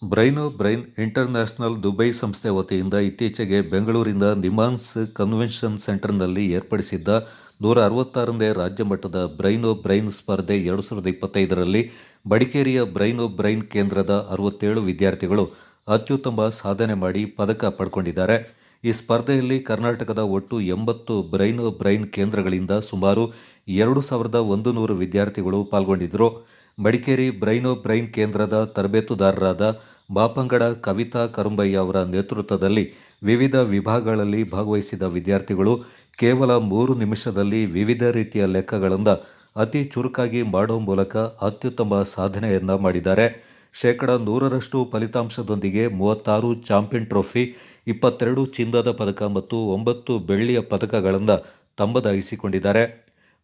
ಬ್ರೈನೋ brain international Dubai ಸಂಸ್ಥೆ ವತಿಯಿಂದ ಇತ್ತೀಚೆಗೆ ಬೆಂಗಳೂರಿನ ನಿಮಾನ್ಸ್ ಕನ್ವೆನ್ಷನ್ ಸೆಂಟರ್ನಲ್ಲಿ ಏರ್ಪಡಿಸಿದ್ದ 166ನೇ ರಾಜ್ಯ ಮಟ್ಟದ ಬ್ರೈನೋ ಬ್ರೈನ್ ಸ್ಪರ್ಧೆ 2025ರಲ್ಲಿ ಮಡಿಕೇರಿಯ ಬ್ರೈನೋ ಬ್ರೈನ್ ಕೇಂದ್ರದ 67 ವಿದ್ಯಾರ್ಥಿಗಳು ಅತ್ಯುತ್ತಮ ಸಾಧನೆ ಮಾಡಿ ಪದಕ ಪಡ್ಕೊಂಡಿದ್ದಾರೆ. ಈ ಸ್ಪರ್ಧೆಯಲ್ಲಿ ಕರ್ನಾಟಕದ ಒಟ್ಟು 80 ಬ್ರೈನೋ ಬ್ರೈನ್ ಕೇಂದ್ರಗಳಿಂದ ಸುಮಾರು 2100 ವಿದ್ಯಾರ್ಥಿಗಳು ಪಾಲ್ಗೊಂಡಿದ್ದರು. ಮಡಿಕೇರಿ ಬ್ರೈನೋ ಬ್ರೈನ್ ಕೇಂದ್ರದ ತರಬೇತುದಾರರಾದ ಬಾಪಂಗಡ ಕವಿತಾ ಕರುಂಬಯ್ಯ ಅವರ ನೇತೃತ್ವದಲ್ಲಿ ವಿವಿಧ ವಿಭಾಗಗಳಲ್ಲಿ ಭಾಗವಹಿಸಿದ ವಿದ್ಯಾರ್ಥಿಗಳು ಕೇವಲ 3 ನಿಮಿಷದಲ್ಲಿ ವಿವಿಧ ರೀತಿಯ ಲೆಕ್ಕಗಳನ್ನು ಅತಿ ಚುರುಕಾಗಿ ಮಾಡುವ ಮೂಲಕ ಅತ್ಯುತ್ತಮ ಸಾಧನೆಯನ್ನ ಮಾಡಿದ್ದಾರೆ. 100% ಫಲಿತಾಂಶದೊಂದಿಗೆ 36 ಚಾಂಪಿಯನ್ ಟ್ರೋಫಿ, 22 ಚಿನ್ನದ ಪದಕ ಮತ್ತು 9 ಬೆಳ್ಳಿಯ ಪದಕಗಳನ್ನು ತಮ್ಮದಾಗಿಸಿಕೊಂಡಿದ್ದಾರೆ.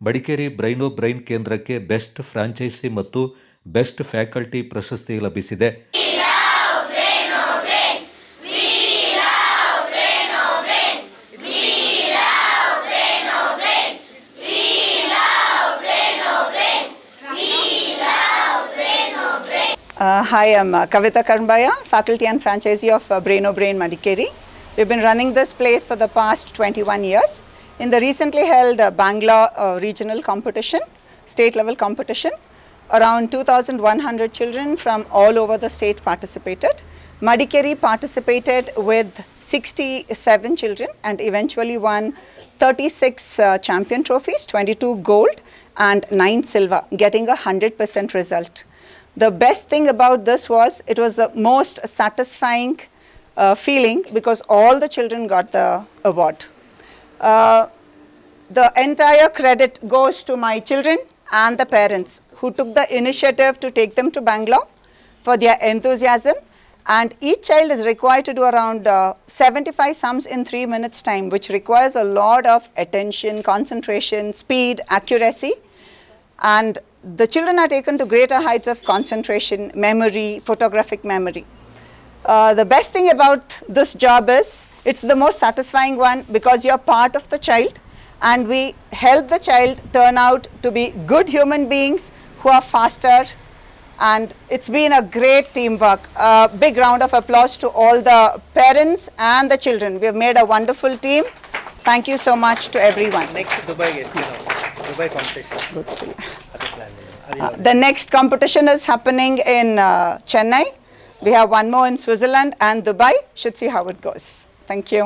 ಮಡಿಕೇರಿ ಬ್ರೈನೋ ಬ್ರೈನ್ ಕೇಂದ್ರಕ್ಕೆ ಬೆಸ್ಟ್ ಫ್ರಾಂಚೈಸಿ ಮತ್ತು ಬೆಸ್ಟ್ ಫ್ಯಾಕಲ್ಟಿ ಪ್ರಶಸ್ತಿ ಲಭಿಸಿದೆ. Hi, I'm Kavita Karumbaya, Faculty and Franchisee of Braino Brain Madikeri. We've been running this place for the past 21 years. In the recently held Bangalore regional competition, state level competition, around 2,100 children from all over the state participated. Madikeri participated with 67 children and eventually won 36 champion trophies, 22 gold and 9 silver, getting a 100% result. The best thing about this was it was the most satisfying feeling because all the children got the award. The entire credit goes to my children and the parents who took the initiative to take them to Bangalore for their enthusiasm, and each child is required to do around 75 sums in 3 minutes time, which requires a lot of attention, concentration, speed, accuracy, and the children are taken to greater heights of concentration, memory, photographic memory. The best thing about this job is it's the most satisfying one because you're part of the child and we help the child turn out to be good human beings who are faster, and it's been a great teamwork. A big round of applause to all the parents and the children. We have made a wonderful team. Thank you so much to everyone. Next Dubai Dubai competition. The next competition is happening in Chennai. We have one more in Switzerland and Dubai. Should see how it goes. Thank you.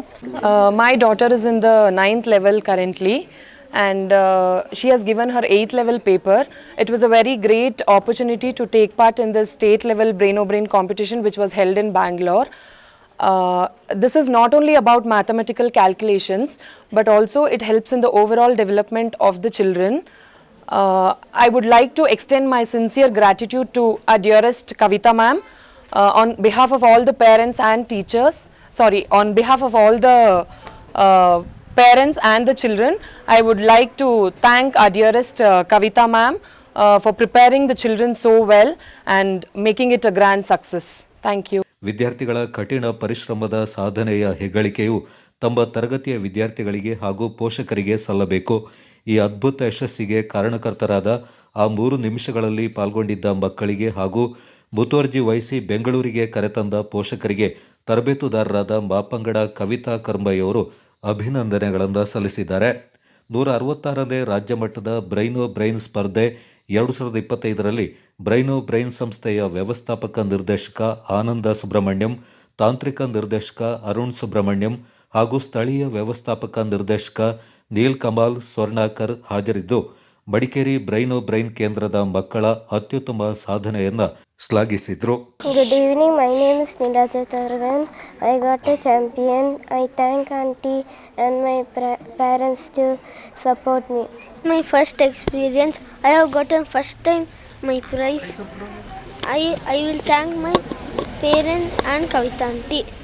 My daughter is in the 9th level currently, and she has given her 8th level paper. It was a very great opportunity to take part in the state level Braino Brain competition which was held in Bangalore. This is not only about mathematical calculations, but also it helps in the overall development of the children. I would like to extend my sincere gratitude to our dearest Kavita ma'am on behalf of all the parents and teachers. On behalf of all the parents and the children, I would like to thank our dearest Kavita ma'am for preparing the children so well and making it a grand success. Thank you. ವಿದ್ಯಾರ್ಥಿಗಳ ಕಠಿಣ ಪರಿಶ್ರಮದ ಸಾಧನೆಯ ಹೆಗ್ಗಳಿಕೆಯು ತಮ್ಮ ತರಗತಿಯ ವಿದ್ಯಾರ್ಥಿಗಳಿಗೆ ಹಾಗೂ ಪೋಷಕರಿಗೆ ಸಲ್ಲಬೇಕು. ಈ ಅದ್ಭುತ ಯಶಸ್ಸಿಗೆ ಕಾರಣಕರ್ತರಾದ ಆ 3 ನಿಮಿಷಗಳಲ್ಲಿ ಪಾಲ್ಗೊಂಡಿದ್ದ ಮಕ್ಕಳಿಗೆ ಹಾಗೂ ಮುತುವರ್ಜಿ ವಹಿಸಿ ಬೆಂಗಳೂರಿಗೆ ಕರೆತಂದ ಪೋಷಕರಿಗೆ ತರಬೇತುದಾರರಾದ ಮಾಪಂಗಡ ಕವಿತಾ ಕರುಂಬಯ್ಯವರು ಅಭಿನಂದನೆಗಳನ್ನು ಸಲ್ಲಿಸಿದ್ದಾರೆ. 166ನೇ ರಾಜ್ಯ ಮಟ್ಟದ ಬ್ರೈನೋ ಬ್ರೈನ್ ಸ್ಪರ್ಧೆ 2025ರಲ್ಲಿ ಬ್ರೈನೋ ಬ್ರೈನ್ ಸಂಸ್ಥೆಯ ವ್ಯವಸ್ಥಾಪಕ ನಿರ್ದೇಶಕ ಆನಂದ ಸುಬ್ರಹ್ಮಣ್ಯಂ, ತಾಂತ್ರಿಕ ನಿರ್ದೇಶಕ ಅರುಣ್ ಸುಬ್ರಹ್ಮಣ್ಯಂ ಹಾಗೂ ಸ್ಥಳೀಯ ವ್ಯವಸ್ಥಾಪಕ ನಿರ್ದೇಶಕ ನೀಲ್ ಕಮಾಲ್ ಸ್ವರ್ಣಾಕರ್ ಹಾಜರಿದ್ದು ಮಡಿಕೇರಿ ಬ್ರೈನೋ ಬ್ರೈನ್ ಕೇಂದ್ರದ ಮಕ್ಕಳ ಅತ್ಯುತ್ತಮ ಸಾಧನೆಯನ್ನು ಶ್ಲಾಘಿಸಿದರು. Good evening, my name is Nilaja Targan. I got a champion. I thank auntie and my parents to support me. My first experience, I have gotten first time my prize. I will thank my parents and Kavita auntie.